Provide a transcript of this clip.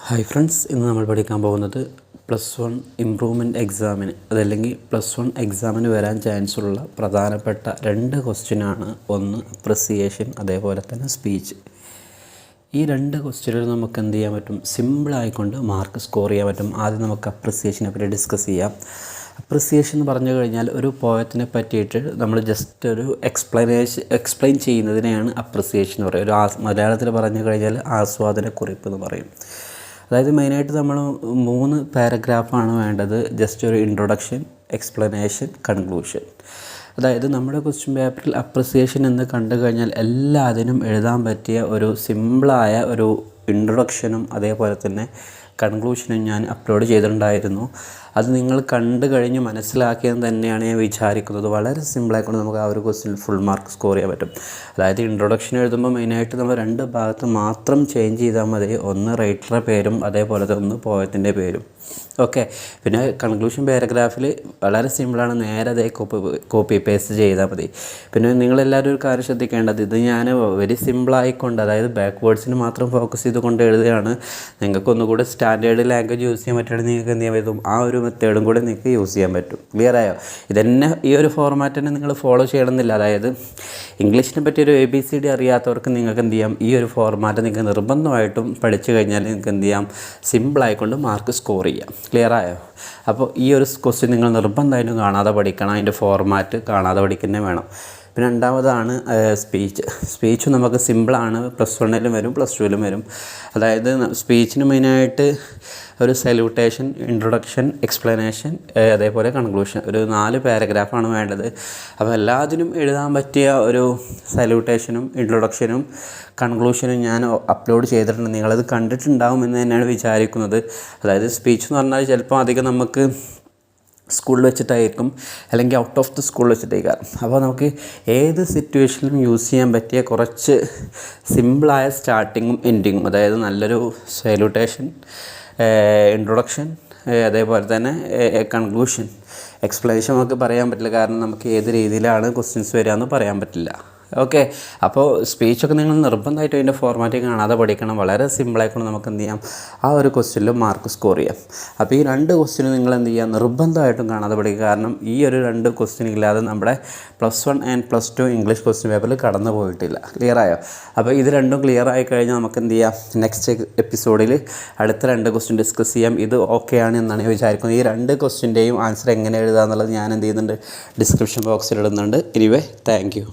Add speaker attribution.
Speaker 1: Hi friends, ഇന്ന് നമ്മൾ പഠിക്കാൻ പോകുന്നത് +1 ഇംപ്രൂവ്മെൻറ്റ് എക്സാമിന് അതല്ലെങ്കിൽ +1 എക്സാമിന് വരാൻ ചാൻസുള്ള പ്രധാനപ്പെട്ട 2 ക്വസ്റ്റ്യനാണ്. ഒന്ന് അപ്രിസിയേഷൻ, അതേപോലെ തന്നെ സ്പീച്ച്. ഈ 2 ക്വസ്റ്റ്യനുകൾ നമുക്ക് എന്ത് ചെയ്യാൻ പറ്റും? സിമ്പിളായിക്കൊണ്ട് മാർക്ക് സ്കോർ ചെയ്യാൻ പറ്റും. ആദ്യം നമുക്ക് അപ്രിസിയേഷനെ പറ്റി ഡിസ്കസ് ചെയ്യാം. അപ്രിസിയേഷൻ എന്ന് പറഞ്ഞു കഴിഞ്ഞാൽ ഒരു പോയത്തിനെ പറ്റിയിട്ട് നമ്മൾ ജസ്റ്റ് ഒരു എക്സ്പ്ലെയിൻ ചെയ്യുന്നതിനെയാണ് അപ്രിസിയേഷൻ എന്ന് പറയുക. മലയാളത്തിൽ പറഞ്ഞു കഴിഞ്ഞാൽ ആസ്വാദനക്കുറിപ്പ് എന്ന് പറയും. അതായത് മെയിനായിട്ട് നമ്മൾ 3 പാരഗ്രാഫാണ് വേണ്ടത്. ജസ്റ്റ് ഒരു ഇൻട്രൊഡക്ഷൻ, എക്സ്പ്ലനേഷൻ, കൺക്ലൂഷൻ. അതായത് നമ്മുടെ ക്വസ്റ്റ്യൻ പേപ്പറിൽ അപ്രിസിയേഷൻ എന്ന് കണ്ടു കഴിഞ്ഞാൽ എല്ലാത്തിനും എഴുതാൻ പറ്റിയ ഒരു സിമ്പിളായ ഒരു ഇൻട്രൊഡക്ഷനും അതേപോലെ തന്നെ കൺക്ലൂഷനും ഞാൻ അപ്ലോഡ് ചെയ്തിട്ടുണ്ടായിരുന്നു. അത് നിങ്ങൾ കണ്ടു കഴിഞ്ഞ് മനസ്സിലാക്കിയെന്ന് തന്നെയാണ് ഞാൻ വിചാരിക്കുന്നത്. വളരെ സിമ്പിളായിക്കൊണ്ട് നമുക്ക് ആ ഒരു ക്വസ്റ്റ്യനിൽ ഫുൾ മാർക്ക് സ്കോർ ചെയ്യാൻ പറ്റും. അതായത് ഇൻട്രൊഡക്ഷൻ എഴുതുമ്പോൾ മെയിനായിട്ട് നമ്മൾ 2 ഭാഗത്ത് മാത്രം ചേഞ്ച് ചെയ്താൽ മതി. ഒന്ന് റൈറ്ററുടെ പേരും അതേപോലെ തന്നെ ഒന്ന് പോയത്തിൻ്റെ പേരും. ഓക്കെ. പിന്നെ കൺക്ലൂഷൻ പാരഗ്രാഫിൽ വളരെ സിമ്പിളാണ്, നേരെ അതേ കോപ്പി പേസ്റ്റ് ചെയ്താൽ മതി. പിന്നെ നിങ്ങളെല്ലാവരും ഒരു കാര്യം ശ്രദ്ധിക്കേണ്ടത്, ഇത് ഞാൻ വെരി സിമ്പിളായിക്കൊണ്ട്, അതായത് ബാക്ക്വേർഡ്സിന് മാത്രം ഫോക്കസ് ചെയ്തുകൊണ്ട് എഴുതുകയാണ്. നിങ്ങൾക്കൊന്നുകൂടെ സ്റ്റാൻഡേർഡ് ലാംഗ്വേജ് യൂസ് ചെയ്യാൻ പറ്റുകയാണെങ്കിൽ നിങ്ങൾക്ക് എന്ത് ചെയ്യാൻ പറ്റും? ആ ഒരു മെത്തേഡും കൂടെ നിങ്ങൾക്ക് യൂസ് ചെയ്യാൻ പറ്റും. ക്ലിയർ ആയോ? ഇതന്നെ ഈ ഒരു ഫോർമാറ്റ് തന്നെ നിങ്ങൾ ഫോളോ ചെയ്യണമെന്നില്ല. അതായത് ഇംഗ്ലീഷിനെ പറ്റി ഒരു ABCD അറിയാത്തവർക്ക് നിങ്ങൾക്ക് എന്ത് ചെയ്യാം? ഈ ഒരു ഫോർമാറ്റ് നിങ്ങൾക്ക് നിർബന്ധമായിട്ടും പഠിച്ചു കഴിഞ്ഞാൽ നിങ്ങൾക്ക് എന്ത് ചെയ്യാം? സിമ്പിളായിക്കൊണ്ട് മാർക്ക് സ്കോർ ചെയ്യാം. ക്ലിയർ ആയോ? അപ്പോൾ ഈ ഒരു ക്വസ്റ്റ്യൻ നിങ്ങൾ നിർബന്ധമായിട്ടും കാണാതെ പഠിക്കണം. അതിൻ്റെ ഫോർമാറ്റ് കാണാതെ പഠിക്കുന്നേ വേണം. പിന്നെ രണ്ടാമതാണ് സ്പീച്ച് നമുക്ക് സിമ്പിളാണ്. +1 വരും, +2 വരും. അതായത് സ്പീച്ചിന് മെയിനായിട്ട് ഒരു സല്യൂട്ടേഷൻ, ഇൻട്രൊഡക്ഷൻ, എക്സ്പ്ലനേഷൻ, അതേപോലെ കൺക്ലൂഷൻ, ഒരു 4 പാരഗ്രാഫാണ് വേണ്ടത്. അപ്പോൾ എല്ലാത്തിനും എഴുതാൻ പറ്റിയ ഒരു സല്യൂട്ടേഷനും ഇൻട്രൊഡക്ഷനും കൺക്ലൂഷനും ഞാൻ അപ്ലോഡ് ചെയ്തിട്ടുണ്ട്. നിങ്ങളത് കണ്ടിട്ടുണ്ടാവും എന്ന് തന്നെയാണ് വിചാരിക്കുന്നത്. അതായത് സ്പീച്ച് എന്ന് പറഞ്ഞാൽ ചിലപ്പോൾ അധികം നമുക്ക് സ്കൂളിൽ വെച്ചിട്ടായിരിക്കും, അല്ലെങ്കിൽ ഔട്ട് ഓഫ് ദി സ്കൂളിൽ വെച്ചിട്ടായിരിക്കും. അപ്പോൾ നമുക്ക് ഏത് സിറ്റുവേഷനിലും യൂസ് ചെയ്യാൻ പറ്റിയ കുറച്ച് സിമ്പിളായ സ്റ്റാർട്ടിങ്ങും എൻഡിങ്ങും, അതായത് നല്ലൊരു സല്യൂട്ടേഷൻ, ഇൻട്രൊഡക്ഷൻ, അതേപോലെ തന്നെ കൺക്ലൂഷൻ. എക്സ്പ്ലനേഷൻ നമുക്ക് പറയാൻ പറ്റില്ല, കാരണം നമുക്ക് ഏത് രീതിയിലാണ് ക്വസ്റ്റ്യൻസ് വരിക എന്ന് പറയാൻ പറ്റില്ല. ഓക്കെ. അപ്പോൾ സ്പീച്ചൊക്കെ നിങ്ങൾ നിർബന്ധമായിട്ടും അതിൻ്റെ ഫോർമാറ്റ് കാണാതെ പഠിക്കണം. വളരെ സിമ്പിളായിക്കൊണ്ട് നമുക്ക് എന്ത് ചെയ്യാം? ആ ഒരു ക്വസ്റ്റ്യനിൽ മാർക്ക് സ്കോർ ചെയ്യാം. അപ്പോൾ ഈ 2 ക്വസ്റ്റ്യൻ നിങ്ങൾ എന്ത് ചെയ്യുക? നിർബന്ധമായിട്ടും കാണാതെ പഠിക്കുക. കാരണം ഈ ഒരു 2 ക്വസ്റ്റ്യൻ ഇല്ലാതെ നമ്മുടെ +1 ആൻഡ് +2 ഇംഗ്ലീഷ് ക്വസ്റ്റ്യൻ പേപ്പറിൽ കടന്നു പോയിട്ടില്ല. ക്ലിയർ ആയോ? അപ്പോൾ ഇത് രണ്ടും ക്ലിയർ ആയി കഴിഞ്ഞാൽ നമുക്ക് എന്ത് ചെയ്യാം? നെക്സ്റ്റ് എപ്പിസോഡിൽ അടുത്ത 2 ക്വസ്റ്റ്യൻ ഡിസ്കസ് ചെയ്യാം. ഇത് ഓക്കെ ആണ് എന്നാണ് ഞാൻ വിചാരിക്കുന്നത്. ഈ 2 ക്വസ്റ്റ്യൻ്റെയും ആൻസർ എങ്ങനെ എഴുതുക എന്നുള്ളത് ഞാൻ എന്ത് ചെയ്യുന്നുണ്ട്? ഡിസ്ക്രിപ്ഷൻ ബോക്സിൽ ഇടുന്നുണ്ട്. Anyway, thank you.